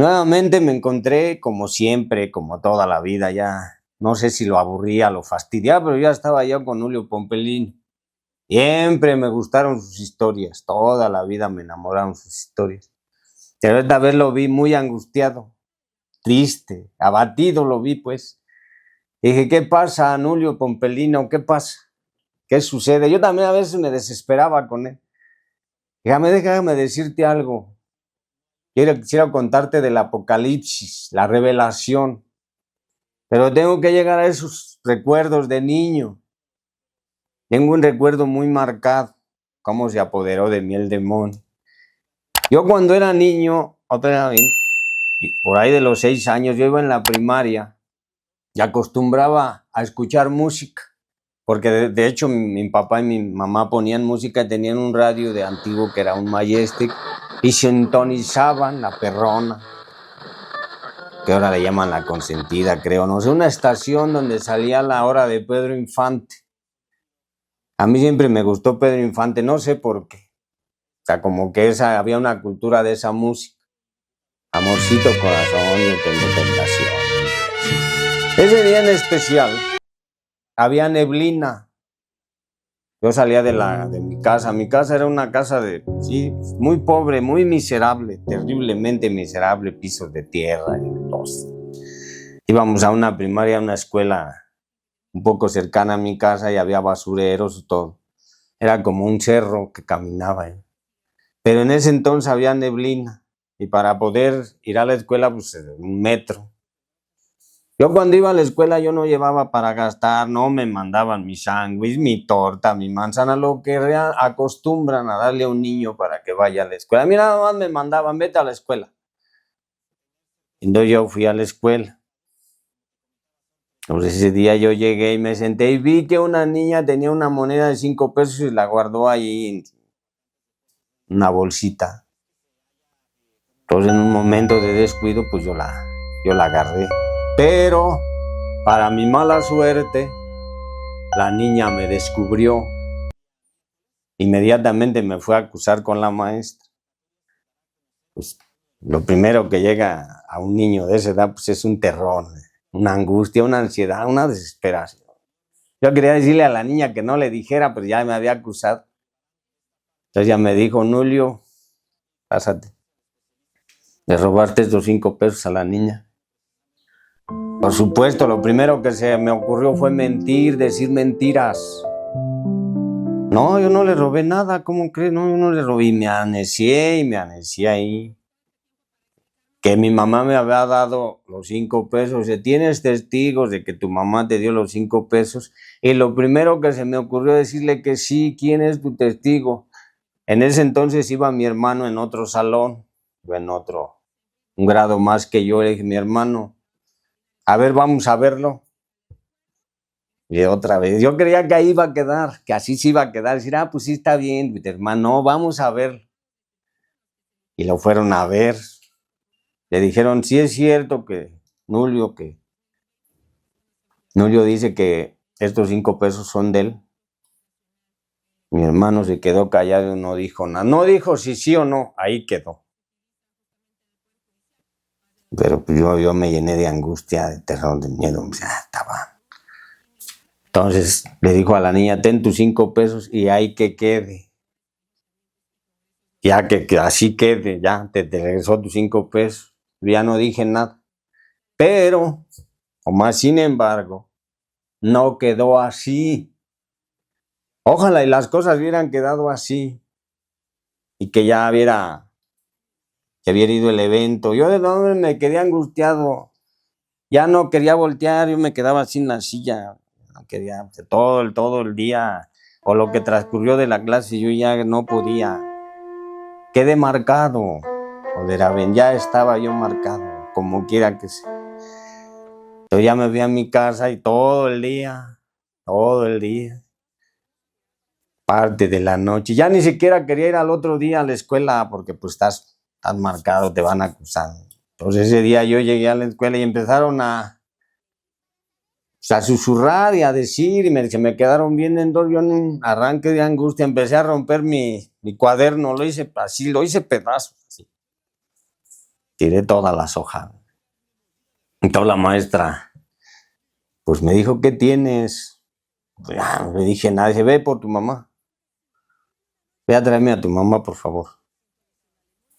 Nuevamente me encontré, como siempre, como toda la vida, ya no sé si lo aburría, lo fastidiaba, pero ya estaba yo con Julio Pompelín. Siempre me gustaron sus historias, toda la vida me enamoraron sus historias. Pero esta vez lo vi muy angustiado, triste, abatido lo vi, pues. Dije, ¿qué pasa, Julio Pompelino? ¿Qué pasa? ¿Qué sucede? Yo también a veces me desesperaba con él. Déjame decirte algo. Quisiera contarte del Apocalipsis, la revelación, pero tengo que llegar a esos recuerdos de niño. Tengo un recuerdo muy marcado, cómo se apoderó de mí el demonio. Yo cuando era niño, por ahí de los 6 años, yo iba en la primaria y acostumbraba a escuchar música, porque de hecho mi papá y mi mamá ponían música, tenían un radio de antiguo que era un Majestic y sintonizaban la perrona, que ahora le llaman La Consentida, creo, no sé, una estación donde salía la hora de Pedro Infante. A mí siempre me gustó Pedro Infante, no sé por qué. O sea, como que había una cultura de esa música. Amorcito corazón, yo tengo tentación. Ese día en especial, había neblina. Yo salía de mi casa. Mi casa era una casa sí, muy pobre, muy miserable, terriblemente miserable, pisos de tierra y losa. Íbamos a una primaria, a una escuela un poco cercana a mi casa y había basureros y todo. Era como un cerro que caminaba. Pero en ese entonces había neblina y para poder ir a la escuela, pues un metro. Yo cuando iba a la escuela yo no llevaba para gastar, no me mandaban mi sándwich, mi torta, mi manzana, lo que acostumbran a darle a un niño para que vaya a la escuela. A mí nada más me mandaban, vete a la escuela. Entonces yo fui a la escuela. Entonces ese día yo llegué y me senté y vi que una niña tenía una moneda de 5 pesos y la guardó ahí en una bolsita. Entonces en un momento de descuido pues yo la agarré. Pero para mi mala suerte, la niña me descubrió. Inmediatamente me fue a acusar con la maestra. Pues lo primero que llega a un niño de esa edad pues es un terror, una angustia, una ansiedad, una desesperación. Yo quería decirle a la niña que no le dijera, pero ya me había acusado. Entonces ella me dijo, Julio, pásate. Le robaste estos 5 pesos a la niña. Por supuesto, lo primero que se me ocurrió fue mentir, decir mentiras. No, yo no le robé nada, ¿cómo crees? No, yo no le robé. Y me anecié ahí. Que mi mamá me había dado los 5 pesos. Tienes testigos de que tu mamá te dio los 5 pesos. Y lo primero que se me ocurrió decirle que sí, ¿quién es tu testigo? En ese entonces iba mi hermano en otro salón, un grado más que yo. Le dije, mi hermano, a ver, vamos a verlo. Y otra vez, yo creía que ahí iba a quedar, que así se iba a quedar. Decir, pues sí está bien, mi hermano, no, vamos a verlo. Y lo fueron a ver. Le dijeron, sí es cierto que Julio dice que estos 5 pesos son de él. Mi hermano se quedó callado y no dijo nada. No dijo si sí o no, ahí quedó. Pero pues yo me llené de angustia, de terror, de miedo. Estaba. Entonces le dijo a la niña, ten tus 5 pesos y ahí que quede. Ya que así quede, ya te regresó tus 5 pesos. Ya no dije nada. Pero, sin embargo, no quedó así. Ojalá y las cosas hubieran quedado así. Y que ya hubiera ido el evento. Yo de donde me quedé angustiado. Ya no quería voltear, yo me quedaba así en la silla. No quería, todo el día, o lo que transcurrió de la clase, yo ya no podía. Quedé marcado. Joder, ya estaba yo marcado, como quiera que sea. Yo ya me fui a mi casa y todo el día, parte de la noche, ya ni siquiera quería ir al otro día a la escuela porque pues estás marcado, te van a acusar. Entonces ese día yo llegué a la escuela y empezaron a susurrar y a decir, y se me quedaron viendo. Entonces yo en un arranque de angustia empecé a romper mi cuaderno, lo hice pedazos, así. tiré todas las hojas. Entonces la maestra, pues me dijo, ¿qué tienes? Pues ya, no le dije nada, dice, ve por tu mamá. Ve a traerme a tu mamá, por favor.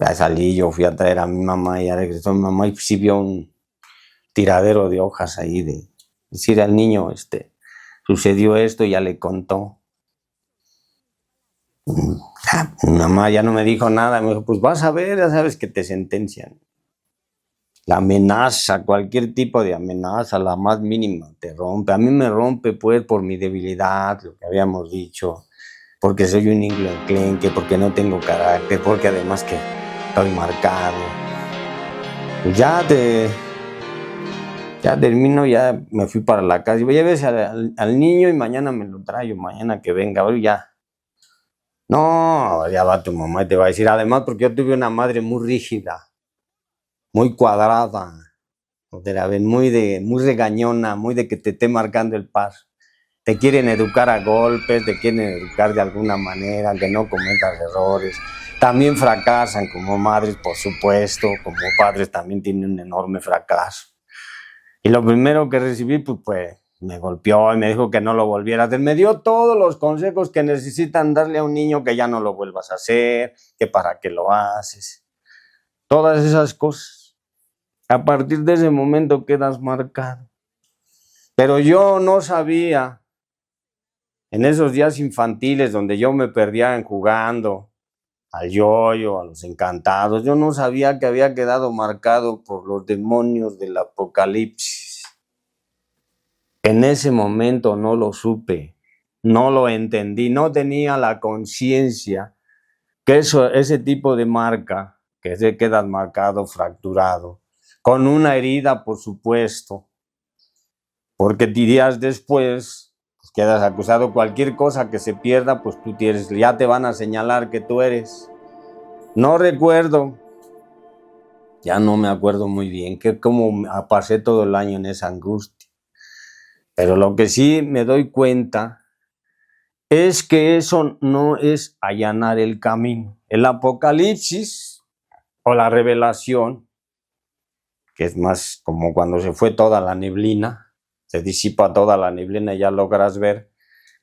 Ya salí, yo fui a traer a mi mamá y ya regresó mi mamá y sí vio un tiradero de hojas ahí de decir al niño, sucedió esto, y ya le contó. Mi mamá ya no me dijo nada, me dijo, pues vas a ver, ya sabes que te sentencian. La amenaza, cualquier tipo de amenaza, la más mínima, te rompe. A mí me rompe, pues, por mi debilidad, lo que habíamos dicho, porque soy un niño enclenque, porque no tengo carácter, porque además que estoy marcado. Pues ya termino, ya me fui para la casa y voy a ver al niño y mañana me lo traigo, mañana que venga, hoy ya. No, ya va tu mamá y te va a decir, además porque yo tuve una madre muy rígida, muy cuadrada, muy regañona, muy de que te esté marcando el paso. Te quieren educar a golpes, te quieren educar de alguna manera, que no cometas errores. También fracasan como madres, por supuesto, como padres también tienen un enorme fracaso. Y lo primero que recibí, pues me golpeó y me dijo que no lo volviera a hacer. Me dio todos los consejos que necesitan darle a un niño, que ya no lo vuelvas a hacer, que para qué lo haces. Todas esas cosas. A partir de ese momento quedas marcado. Pero yo no sabía, en esos días infantiles donde yo me perdía en jugando al yoyo, a los encantados, yo no sabía que había quedado marcado por los demonios del apocalipsis. En ese momento no lo supe, no lo entendí, no tenía la conciencia que ese tipo de marca, que se queda marcado, fracturado, con una herida, por supuesto, porque días después pues quedas acusado, cualquier cosa que se pierda, pues tú ya te van a señalar que tú eres. No recuerdo, ya no me acuerdo muy bien, cómo pasé todo el año en esa angustia. Pero lo que sí me doy cuenta es que eso no es allanar el camino. El apocalipsis o la revelación, que es más como cuando se fue toda la neblina, se disipa toda la neblina y ya logras ver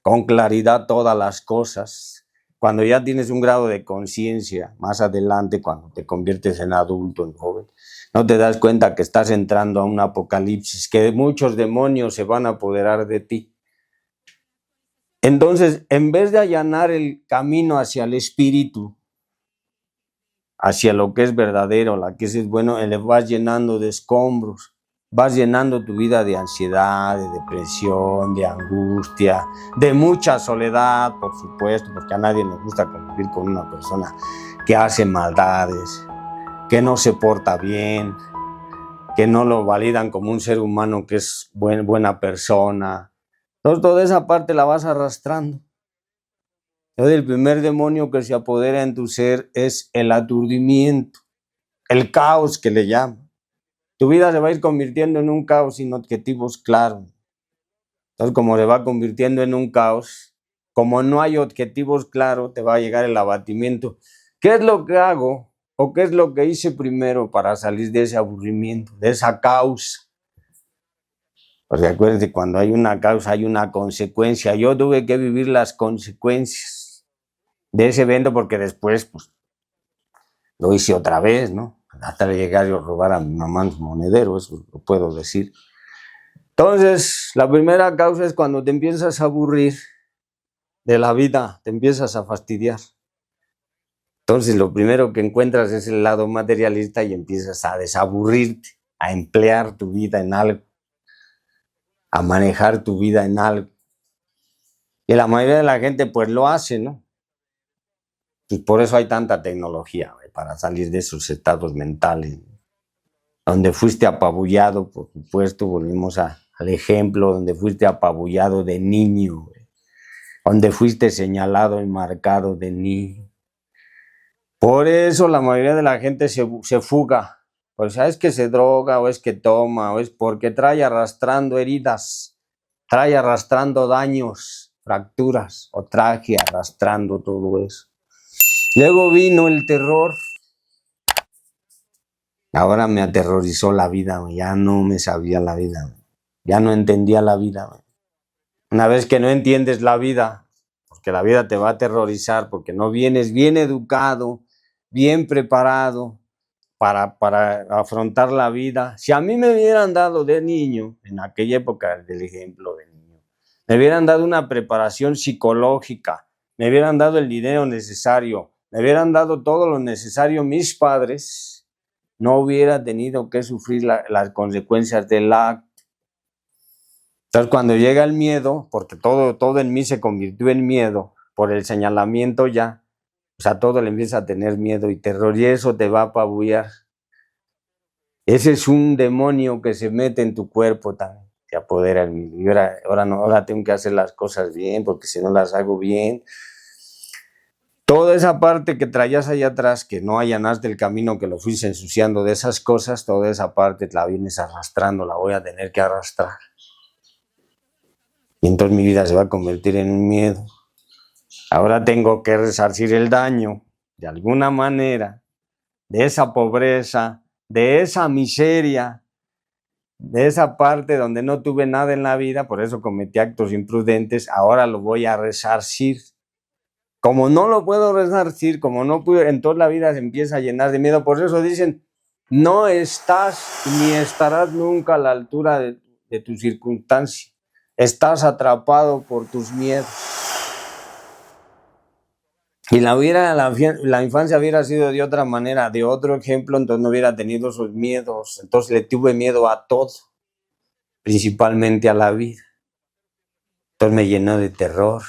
con claridad todas las cosas. Cuando ya tienes un grado de conciencia, más adelante, cuando te conviertes en adulto, en joven, no te das cuenta que estás entrando a un apocalipsis, que muchos demonios se van a apoderar de ti. Entonces, en vez de allanar el camino hacia el espíritu, hacia lo que es verdadero, la que es bueno, le vas llenando de escombros, vas llenando tu vida de ansiedad, de depresión, de angustia, de mucha soledad, por supuesto, porque a nadie nos gusta convivir con una persona que hace maldades, que no se porta bien, que no lo validan como un ser humano que es buena persona. Entonces toda esa parte la vas arrastrando. Entonces el primer demonio que se apodera en tu ser es el aturdimiento, el caos que le llaman. Tu vida se va a ir convirtiendo en un caos sin objetivos claros. Entonces, como se va convirtiendo en un caos, como no hay objetivos claros, te va a llegar el abatimiento. ¿Qué es lo que hago o qué es lo que hice primero para salir de ese aburrimiento, de esa causa? Porque acuérdense, cuando hay una causa hay una consecuencia. Yo tuve que vivir las consecuencias de ese evento porque después pues, lo hice otra vez, ¿no? Hasta llegar yo a robar a mi mamá en su monedero, eso lo puedo decir. Entonces, la primera causa es cuando te empiezas a aburrir de la vida, te empiezas a fastidiar. Entonces, lo primero que encuentras es el lado materialista y empiezas a desaburrirte, a emplear tu vida en algo, a manejar tu vida en algo. Y la mayoría de la gente pues lo hace, ¿no? Y por eso hay tanta tecnología, para salir de esos estados mentales. Donde fuiste apabullado, por supuesto, volvemos al ejemplo, donde fuiste apabullado de niño, donde fuiste señalado y marcado de niño. Por eso la mayoría de la gente se fuga. Pues es que se droga, o es que toma, o es porque trae arrastrando heridas, trae arrastrando daños, fracturas, o traje arrastrando todo eso. Luego vino el terror. Ahora me aterrorizó la vida, ya no me sabía la vida, ya no entendía la vida. Una vez que no entiendes la vida, porque la vida te va a aterrorizar, porque no vienes bien educado, bien preparado para afrontar la vida. Si a mí me hubieran dado de niño, en aquella época del ejemplo de niño, me hubieran dado una preparación psicológica, me hubieran dado el dinero necesario, me hubieran dado todo lo necesario mis padres, no hubiera tenido que sufrir las consecuencias del acto. Entonces, cuando llega el miedo, porque todo en mí se convirtió en miedo, por el señalamiento ya, o sea, todo le empieza a tener miedo y terror, y eso te va a apabullar. Ese es un demonio que se mete en tu cuerpo también, te apodera en mí. Y ahora tengo que hacer las cosas bien, porque si no las hago bien, toda esa parte que traías allá atrás, que no allanaste el camino, que lo fuiste ensuciando de esas cosas, toda esa parte la vienes arrastrando, la voy a tener que arrastrar. Y entonces mi vida se va a convertir en un miedo. Ahora tengo que resarcir el daño, de alguna manera, de esa pobreza, de esa miseria, de esa parte donde no tuve nada en la vida, por eso cometí actos imprudentes, ahora lo voy a resarcir. Como no lo puedo resarcir, como no pude, entonces la vida se empieza a llenar de miedo. Por eso dicen, no estás ni estarás nunca a la altura de tu circunstancia. Estás atrapado por tus miedos. Y la infancia hubiera sido de otra manera, de otro ejemplo, entonces no hubiera tenido esos miedos. Entonces le tuve miedo a todo, principalmente a la vida. Entonces me llenó de terror.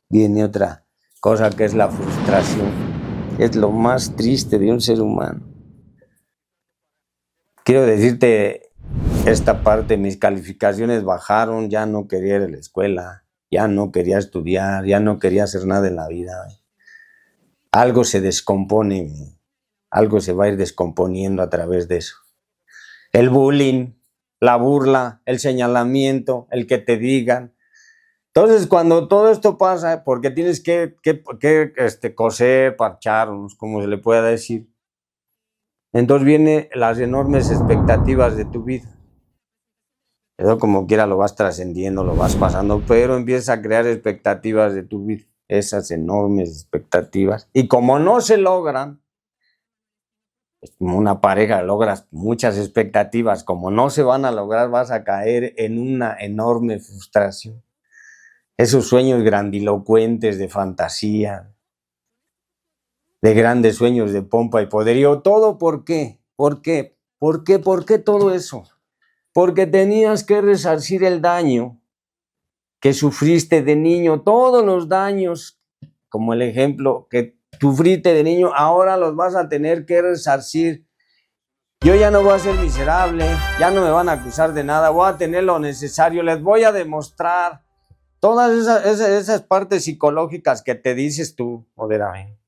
Viene otra cosa que es la frustración. Es lo más triste de un ser humano. Quiero decirte esta parte, mis calificaciones bajaron, ya no quería ir a la escuela, ya no quería estudiar, ya no quería hacer nada en la vida. Algo se descompone, algo se va a ir descomponiendo a través de eso. El bullying, la burla, el señalamiento, el que te digan. Entonces, cuando todo esto pasa, porque tienes que coser, parchar, como se le pueda decir, entonces vienen las enormes expectativas de tu vida. Eso como quiera lo vas trascendiendo, lo vas pasando, pero empiezas a crear expectativas de tu vida, esas enormes expectativas. Y como no se logran, como una pareja logras muchas expectativas, como no se van a lograr, vas a caer en una enorme frustración. Esos sueños grandilocuentes de fantasía, de grandes sueños de pompa y poderío, ¿todo por qué? ¿Por qué? ¿Por qué? ¿Por qué todo eso? Porque tenías que resarcir el daño que sufriste de niño, todos los daños, como el ejemplo que sufriste de niño, ahora los vas a tener que resarcir. Yo ya no voy a ser miserable, ya no me van a acusar de nada, voy a tener lo necesario, les voy a demostrar todas esas partes psicológicas que te dices tú, moderadamente.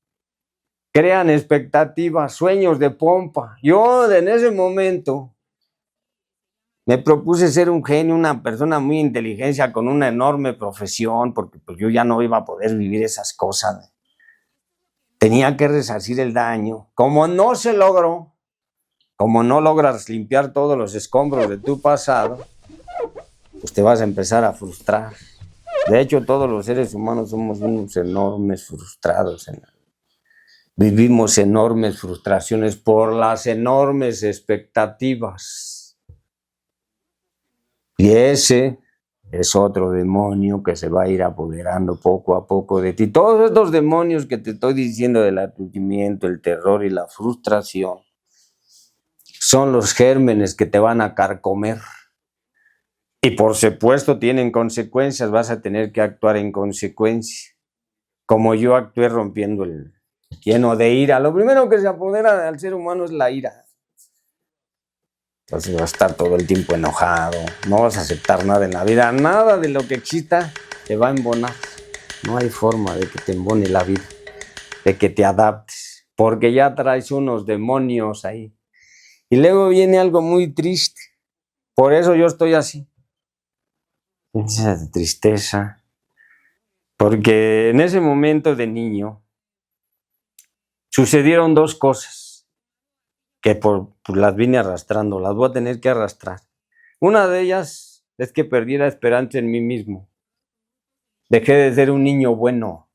Crean expectativas, sueños de pompa. Yo en ese momento me propuse ser un genio, una persona muy inteligente, con una enorme profesión, porque pues yo ya no iba a poder vivir esas cosas. Tenía que resarcir el daño. Como no se logró, como no logras limpiar todos los escombros de tu pasado, pues te vas a empezar a frustrar. De hecho, todos los seres humanos somos unos enormes frustrados. Vivimos enormes frustraciones por las enormes expectativas. Y ese es otro demonio que se va a ir apoderando poco a poco de ti. Todos estos demonios que te estoy diciendo del aturdimiento, el terror y la frustración son los gérmenes que te van a carcomer. Y por supuesto tienen consecuencias, vas a tener que actuar en consecuencia. Como yo actué rompiendo el lleno de ira. Lo primero que se apodera al ser humano es la ira. Entonces vas a estar todo el tiempo enojado, no vas a aceptar nada en la vida, nada de lo que exista te va a embonar. No hay forma de que te embone la vida, de que te adaptes, porque ya traes unos demonios ahí. Y luego viene algo muy triste, por eso yo estoy así. Esa tristeza, porque en ese momento de niño sucedieron dos cosas que pues las vine arrastrando, las voy a tener que arrastrar. Una de ellas es que perdí la esperanza en mí mismo. Dejé de ser un niño bueno,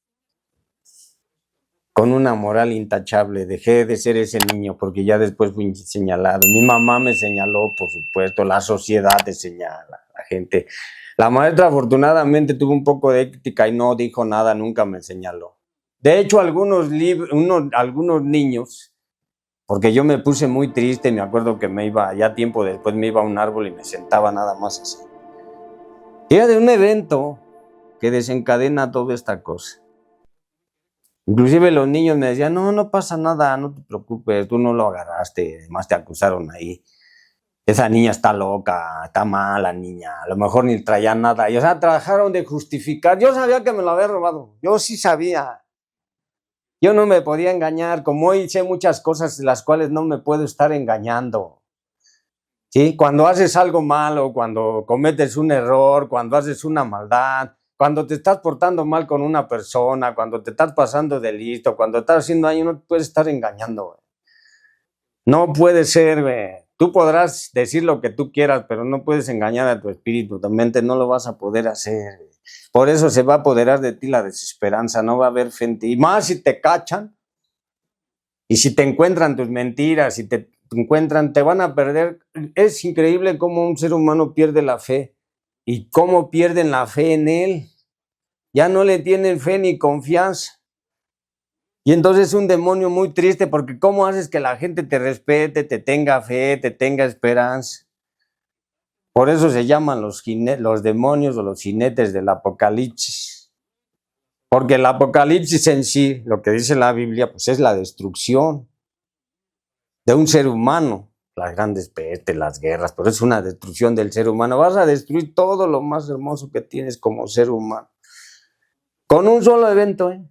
con una moral intachable. Dejé de ser ese niño porque ya después fui señalado. Mi mamá me señaló, por supuesto, la sociedad te señala, la gente. La maestra afortunadamente tuvo un poco de ética y no dijo nada, nunca me señaló. De hecho, algunos niños, porque yo me puse muy triste, me acuerdo que me iba, ya tiempo después me iba a un árbol y me sentaba nada más así. Era de un evento que desencadena toda esta cosa. Inclusive los niños me decían, no pasa nada, no te preocupes, tú no lo agarraste, además te acusaron ahí. Esa niña está loca, está mala niña, a lo mejor ni traía nada. Y o sea, trabajaron de justificar. Yo sabía que me lo había robado, yo sí sabía. Yo no me podía engañar, como hoy sé muchas cosas de las cuales no me puedo estar engañando. ¿Sí? Cuando haces algo malo, cuando cometes un error, cuando haces una maldad, cuando te estás portando mal con una persona, cuando te estás pasando de listo, cuando estás haciendo daño, no te puedes estar engañando, güey. No puede ser, güey. Tú podrás decir lo que tú quieras, pero no puedes engañar a tu espíritu, tu mente no lo vas a poder hacer, güey. Por eso se va a apoderar de ti la desesperanza, no va a haber fe en ti. Y más si te cachan, y si te encuentran tus mentiras, si te encuentran, te van a perder. Es increíble cómo un ser humano pierde la fe y cómo pierden la fe en él. Ya no le tienen fe ni confianza. Y entonces es un demonio muy triste porque ¿cómo haces que la gente te respete, te tenga fe, te tenga esperanza? Por eso se llaman los demonios o los jinetes del Apocalipsis. Porque el Apocalipsis en sí, lo que dice la Biblia, pues es la destrucción de un ser humano. Las grandes pestes, las guerras, pero es una destrucción del ser humano. Vas a destruir todo lo más hermoso que tienes como ser humano. Con un solo evento, ¿eh?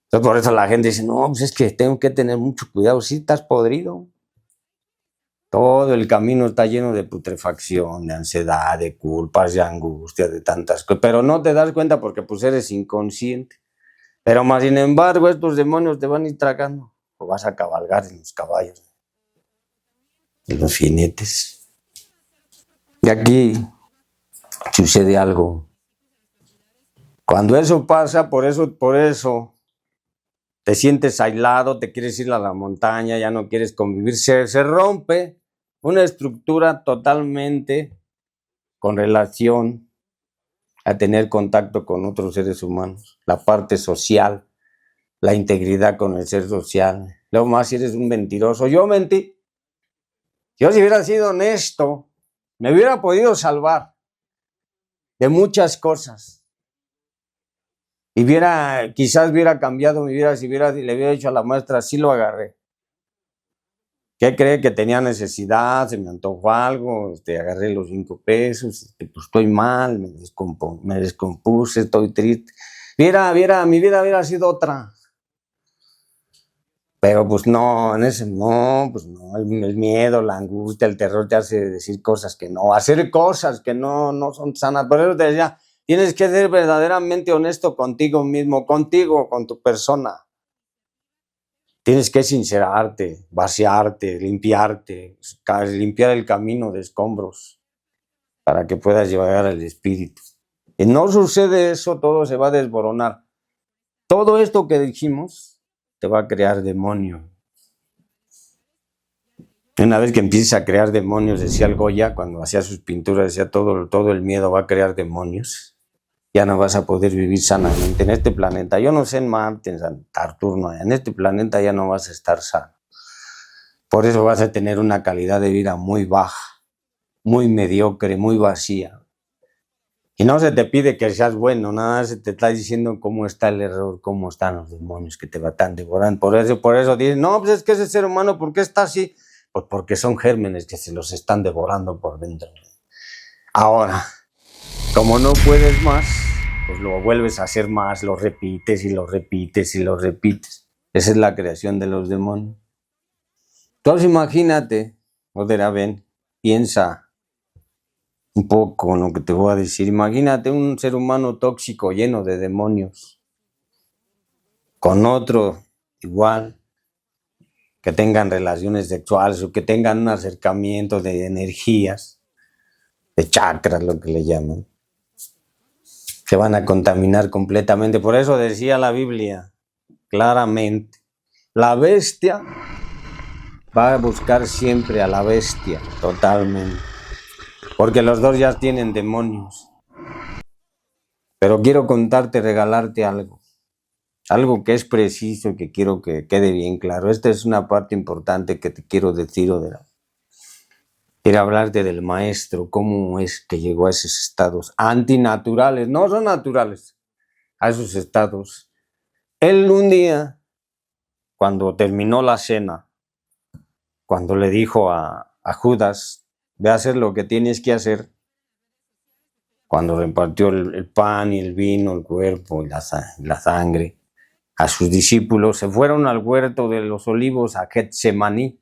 Entonces por eso la gente dice, no, pues es que tengo que tener mucho cuidado. Sí, estás podrido. Todo el camino está lleno de putrefacción, de ansiedad, de culpas, de angustia, de tantas cosas. Pero no te das cuenta porque pues eres inconsciente. Pero más sin embargo, estos demonios te van a ir tragando. O vas a cabalgar en los caballos, en los jinetes. Y aquí sucede algo. Cuando eso pasa, por eso te sientes aislado, te quieres ir a la montaña, ya no quieres convivir, se rompe una estructura totalmente con relación a tener contacto con otros seres humanos, la parte social, la integridad con el ser social. Luego más si eres un mentiroso. Yo mentí. Yo si hubiera sido honesto, me hubiera podido salvar de muchas cosas. Y quizás hubiera cambiado mi vida si le hubiera dicho a la maestra, sí lo agarré. ¿Qué cree? Que tenía necesidad, se me antojó algo, agarré los 5 pesos, pues estoy mal, me descompuse, estoy triste. Mi vida hubiera sido otra. Pero pues no, el miedo, la angustia, el terror te hace decir cosas que no, hacer cosas que no son sanas. Por eso te decía, tienes que ser verdaderamente honesto contigo mismo, contigo, con tu persona. Tienes que sincerarte, vaciarte, limpiar el camino de escombros para que puedas llevar al espíritu. Y no sucede eso, todo se va a desboronar. Todo esto que dijimos te va a crear demonio. Una vez que empieces a crear demonios, decía el Goya, cuando hacía sus pinturas, decía todo el miedo va a crear demonios. Ya no vas a poder vivir sanamente en este planeta. Yo no sé en Marte, en Saturno, en este planeta ya no vas a estar sano. Por eso vas a tener una calidad de vida muy baja, muy mediocre, muy vacía. Y no se te pide que seas bueno, nada, se te está diciendo cómo está el error, cómo están los demonios que te van devorando. Por eso dicen, no, pues es que ese ser humano, ¿por qué está así? Pues porque son gérmenes que se los están devorando por dentro. Ahora, como no puedes más, pues lo vuelves a hacer más, lo repites y lo repites y lo repites. Esa es la creación de los demonios. Entonces imagínate, ven, piensa un poco en lo que te voy a decir. Imagínate un ser humano tóxico lleno de demonios, con otro igual, que tengan relaciones sexuales o que tengan un acercamiento de energías, de chakras, lo que le llaman, se van a contaminar completamente. Por eso decía la Biblia claramente, la bestia va a buscar siempre a la bestia, totalmente, porque los dos ya tienen demonios. Pero quiero contarte, regalarte algo que es preciso y que quiero que quede bien claro. Esta es una parte importante que te quiero decir, quiero hablarte del maestro, cómo es que llegó a esos estados antinaturales, no son naturales, a esos estados. Él un día, cuando terminó la cena, cuando le dijo a Judas, ve a hacer lo que tienes que hacer, cuando repartió el pan y el vino, el cuerpo y la sangre a sus discípulos, se fueron al huerto de los olivos, a Getsemaní.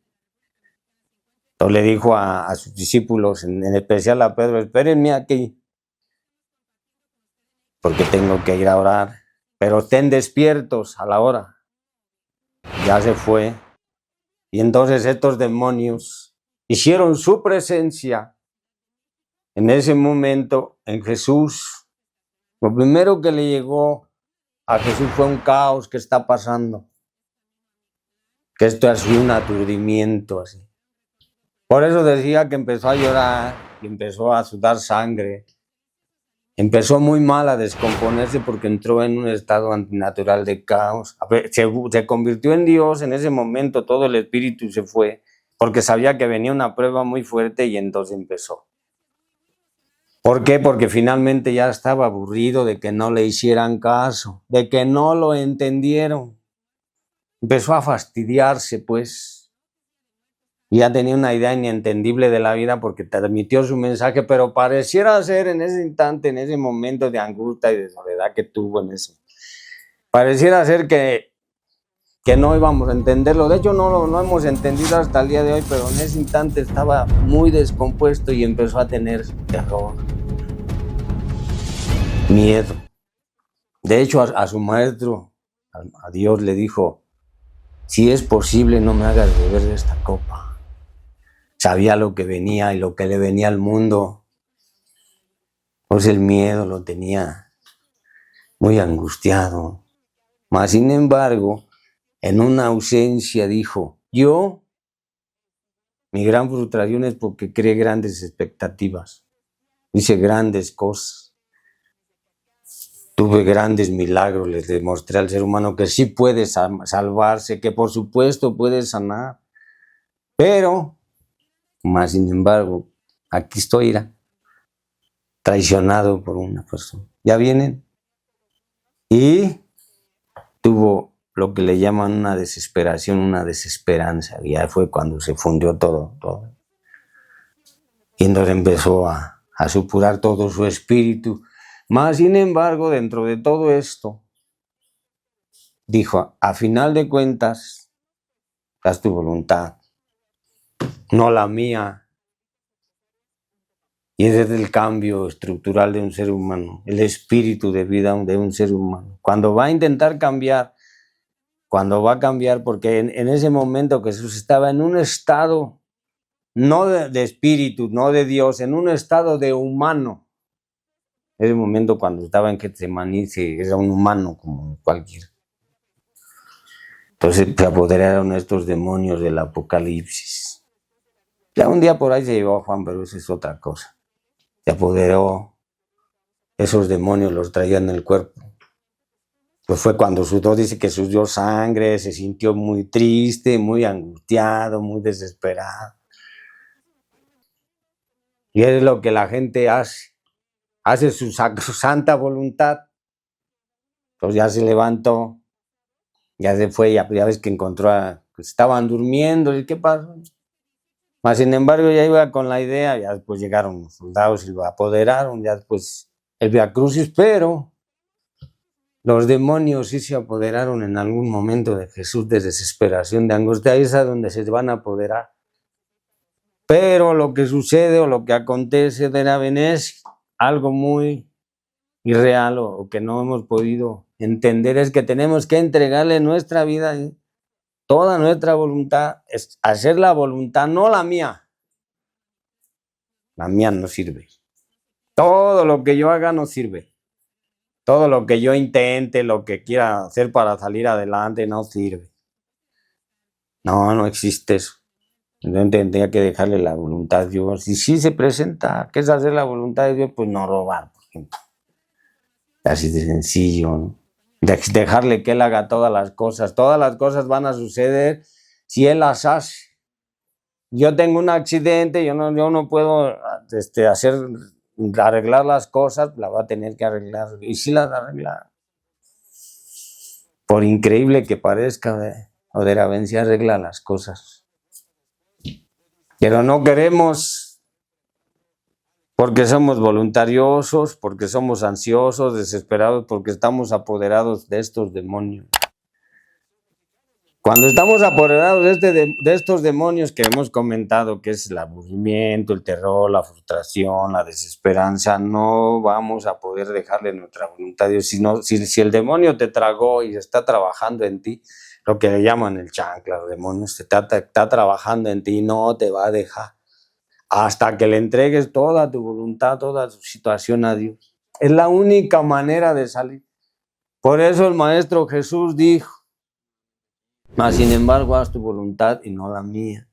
Entonces le dijo a sus discípulos, en especial a Pedro, espérenme aquí, porque tengo que ir a orar, pero estén despiertos a la hora. Ya se fue. Y entonces estos demonios hicieron su presencia en ese momento en Jesús. Lo primero que le llegó a Jesús fue un caos que está pasando. Que esto ha sido un aturdimiento así. Por eso decía que empezó a llorar y empezó a sudar sangre. Empezó muy mal a descomponerse porque entró en un estado antinatural de caos. Se convirtió en Dios en ese momento, todo el espíritu se fue porque sabía que venía una prueba muy fuerte y entonces empezó. ¿Por qué? Porque finalmente ya estaba aburrido de que no le hicieran caso, de que no lo entendieron. Empezó a fastidiarse, pues. Ya tenía una idea inentendible de la vida porque transmitió su mensaje, pero pareciera ser en ese instante, en ese momento de angustia y de soledad que tuvo en eso, pareciera ser que no íbamos a entenderlo. De hecho, no hemos entendido hasta el día de hoy, pero en ese instante estaba muy descompuesto y empezó a tener terror, miedo. De hecho, a su maestro, a Dios, le dijo, si es posible, no me hagas beber de esta copa. Sabía lo que venía y lo que le venía al mundo. Pues el miedo lo tenía muy angustiado. Mas, sin embargo, en una ausencia dijo, mi gran frustración es porque creé grandes expectativas. Hice grandes cosas. Tuve grandes milagros. Les demostré al ser humano que sí puede salvarse, que por supuesto puede sanar. Pero, más sin embargo, aquí estoy, traicionado por una persona. ¿Ya vienen? Y tuvo lo que le llaman una desesperación, una desesperanza. Y ya fue cuando se fundió todo. Y entonces empezó a supurar todo su espíritu. Mas, sin embargo, dentro de todo esto, dijo, a final de cuentas, haz tu voluntad, no la mía. Y ese es el cambio estructural de un ser humano, el espíritu de vida de un ser humano. Cuando va a intentar cambiar, cuando va a cambiar, porque en ese momento Jesús estaba en un estado, no de espíritu, no de Dios, en un estado de humano. En ese momento cuando estaba en Getsemaní, era un humano como cualquiera. Entonces se apoderaron estos demonios del Apocalipsis. Ya un día por ahí se llevó a Juan, pero eso es otra cosa. Se apoderó, esos demonios los traían en el cuerpo. Pues fue cuando sudó, dice que sudó sangre, se sintió muy triste, muy angustiado, muy desesperado. Y es lo que la gente hace su santa voluntad. Entonces ya se levantó, ya se fue, ya ves que encontró pues estaban durmiendo, ¿y qué pasó? Mas sin embargo ya iba con la idea, ya después llegaron los soldados y lo apoderaron, ya después el Vía Crucis, pero los demonios sí se apoderaron en algún momento de Jesús de desesperación, de angustia, ahí es a donde se van a apoderar. Pero lo que sucede o lo que acontece de la es algo muy irreal o que no hemos podido entender, es que tenemos que entregarle nuestra vida Toda nuestra voluntad es hacer la voluntad, no la mía. La mía no sirve. Todo lo que yo haga no sirve. Todo lo que yo intente, lo que quiera hacer para salir adelante, no sirve. No existe eso. Yo tendría que dejarle la voluntad a Dios. Y si se presenta, ¿qué es hacer la voluntad de Dios? Pues no robar, por ejemplo. Así de sencillo, ¿no? Dejarle que Él haga todas las cosas. Todas las cosas van a suceder si Él las hace. Yo tengo un accidente, yo no puedo arreglar las cosas, la va a tener que arreglar. Y si las arregla, por increíble que parezca, se arregla las cosas. Pero no queremos, porque somos voluntariosos, porque somos ansiosos, desesperados, porque estamos apoderados de estos demonios. Cuando estamos apoderados de estos demonios que hemos comentado, que es el aburrimiento, el terror, la frustración, la desesperanza, no vamos a poder dejarle nuestra voluntad a Dios. Si el demonio te tragó y está trabajando en ti, lo que le llaman el chancla, los demonios, está trabajando en ti, no te va a dejar hasta que le entregues toda tu voluntad, toda tu situación a Dios. Es la única manera de salir. Por eso el Maestro Jesús dijo: mas sin embargo haz tu voluntad y no la mía.